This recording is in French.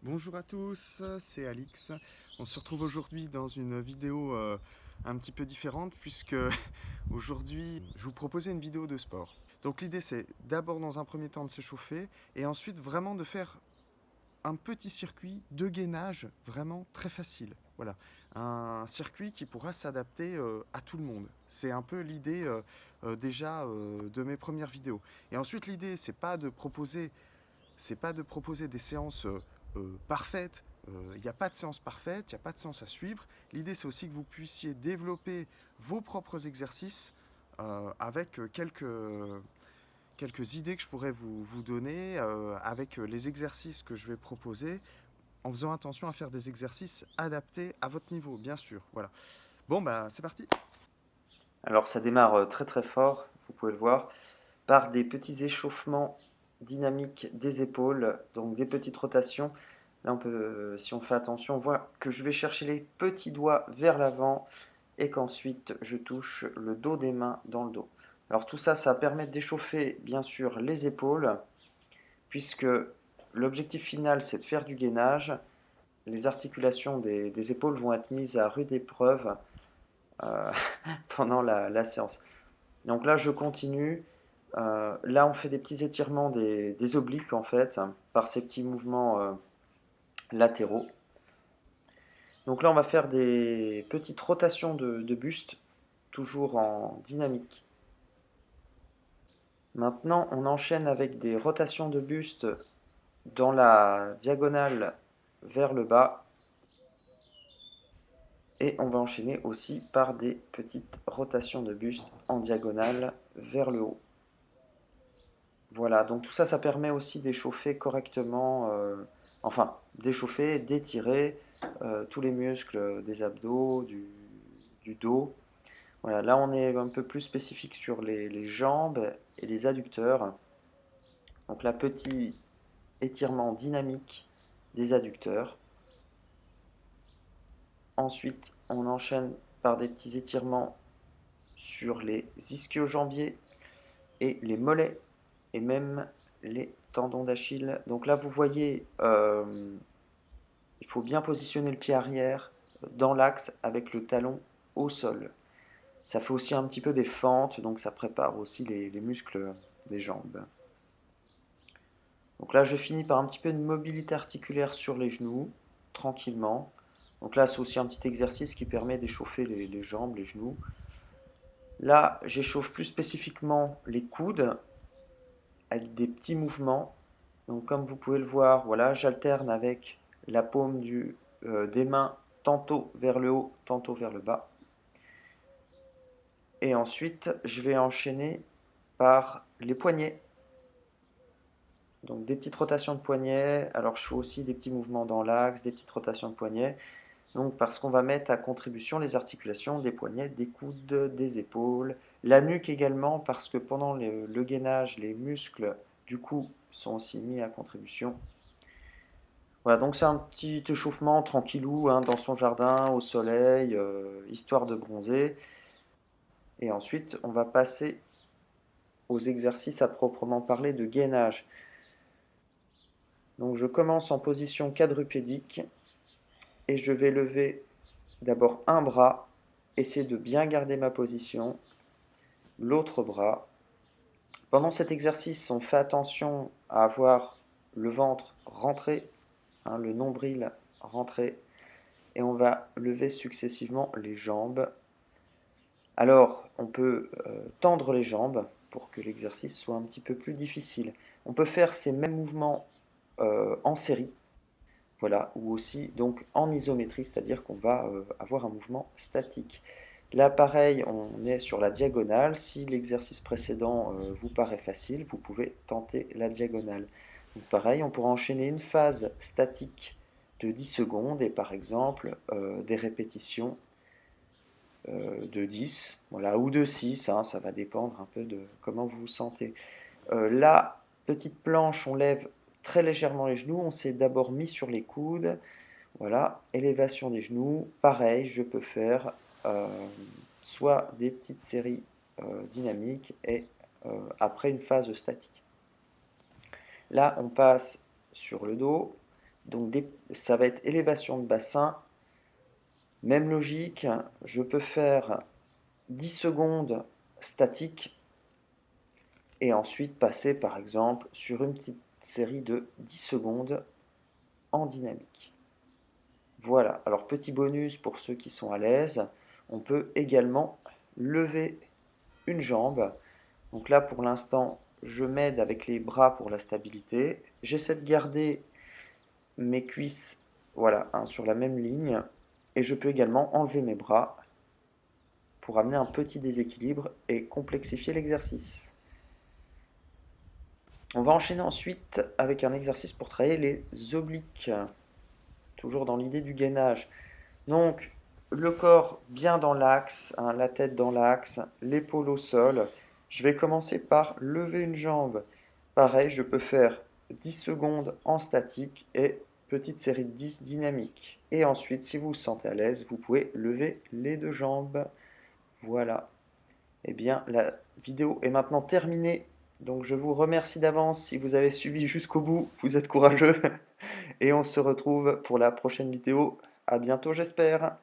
Bonjour à tous, c'est Alix. On se retrouve aujourd'hui dans une vidéo un petit peu différente puisque aujourd'hui je vous proposais une vidéo de sport. Donc l'idée c'est d'abord dans un premier temps de s'échauffer et ensuite vraiment de faire un petit circuit de gainage vraiment très facile. Voilà, un circuit qui pourra s'adapter à tout le monde. C'est un peu l'idée déjà de mes premières vidéos. Et ensuite l'idée c'est pas de proposer des séances parfaites. Il n'y a pas de séance parfaite, il n'y a pas de séance à suivre. L'idée, c'est aussi que vous puissiez développer vos propres exercices avec quelques idées que je pourrais vous donner, avec les exercices que je vais proposer, en faisant attention à faire des exercices adaptés à votre niveau, bien sûr. Voilà. Bon, bah, c'est parti. Alors ça démarre très très fort, vous pouvez le voir, par des petits échauffements dynamiques des épaules, donc des petites rotations. Là, si on fait attention, on voit que je vais chercher les petits doigts vers l'avant et qu'ensuite je touche le dos des mains dans le dos. Alors tout ça, ça permet d'échauffer bien sûr les épaules, puisque l'objectif final c'est de faire du gainage. Les articulations des épaules vont être mises à rude épreuve euh, pendant la séance. Donc là, je continue. Là, on fait des petits étirements des obliques, en fait, par ces petits mouvements latéraux. Donc là, on va faire des petites rotations de buste, toujours en dynamique. Maintenant, on enchaîne avec des rotations de buste dans la diagonale vers le bas. Et on va enchaîner aussi par des petites rotations de buste en diagonale vers le haut. Voilà, donc tout ça, ça permet aussi d'échauffer correctement, enfin, d'échauffer, d'étirer tous les muscles des abdos, du dos. Voilà, là on est un peu plus spécifique sur les jambes et les adducteurs. Donc là, petit étirement dynamique des adducteurs. Ensuite, on enchaîne par des petits étirements sur les ischio-jambiers et les mollets et même les tendons d'Achille. Donc là, vous voyez, il faut bien positionner le pied arrière dans l'axe avec le talon au sol. Ça fait aussi un petit peu des fentes, donc ça prépare aussi les muscles des jambes. Donc là, je finis par un petit peu de mobilité articulaire sur les genoux, tranquillement. Donc là, c'est aussi un petit exercice qui permet d'échauffer les jambes, les genoux. Là, j'échauffe plus spécifiquement les coudes avec des petits mouvements. Donc comme vous pouvez le voir, voilà, j'alterne avec la paume des mains tantôt vers le haut, tantôt vers le bas. Et ensuite, je vais enchaîner par les poignets. Donc des petites rotations de poignets. Alors je fais aussi des petits mouvements dans l'axe, des petites rotations de poignets. Donc parce qu'on va mettre à contribution les articulations des poignets, des coudes, des épaules, la nuque également parce que pendant le gainage, les muscles du cou sont aussi mis à contribution. Voilà, donc c'est un petit échauffement tranquillou hein, dans son jardin, au soleil, histoire de bronzer. Et ensuite, on va passer aux exercices à proprement parler de gainage. Donc je commence en position quadrupédique et je vais lever d'abord un bras, essayer de bien garder ma position, l'autre bras. Pendant cet exercice, on fait attention à avoir le ventre rentré, hein, le nombril rentré, et on va lever successivement les jambes. Alors, on peut tendre les jambes pour que l'exercice soit un petit peu plus difficile. On peut faire ces mêmes mouvements en série, voilà, ou aussi donc en isométrie, c'est-à-dire qu'on va avoir un mouvement statique. Là, pareil, on est sur la diagonale. Si l'exercice précédent vous paraît facile, vous pouvez tenter la diagonale. Donc, pareil, on pourra enchaîner une phase statique de 10 secondes et par exemple des répétitions de 10, voilà, ou de 6, hein, ça va dépendre un peu de comment vous vous sentez. La petite planche, on lève très légèrement les genoux, on s'est d'abord mis sur les coudes, voilà, élévation des genoux, pareil, je peux faire soit des petites séries dynamiques et après une phase statique. Là, on passe sur le dos, Donc ça va être élévation de bassin. Même logique, je peux faire 10 secondes statique et ensuite passer par exemple sur une petite série de 10 secondes en dynamique. Voilà, alors petit bonus pour ceux qui sont à l'aise, on peut également lever une jambe. Donc là pour l'instant, je m'aide avec les bras pour la stabilité. J'essaie de garder mes cuisses voilà, sur la même ligne et je peux également enlever mes bras pour amener un petit déséquilibre et complexifier l'exercice. On va enchaîner ensuite avec un exercice pour travailler les obliques, toujours dans l'idée du gainage. Donc, le corps bien dans l'axe, hein, la tête dans l'axe, l'épaule au sol. Je vais commencer par lever une jambe. Pareil, je peux faire 10 secondes en statique et petite série de 10 dynamiques. Et ensuite, si vous vous sentez à l'aise, vous pouvez lever les deux jambes. Voilà. Eh bien, la vidéo est maintenant terminée. Donc, je vous remercie d'avance si vous avez suivi jusqu'au bout. Vous êtes courageux. Et on se retrouve pour la prochaine vidéo. À bientôt, j'espère.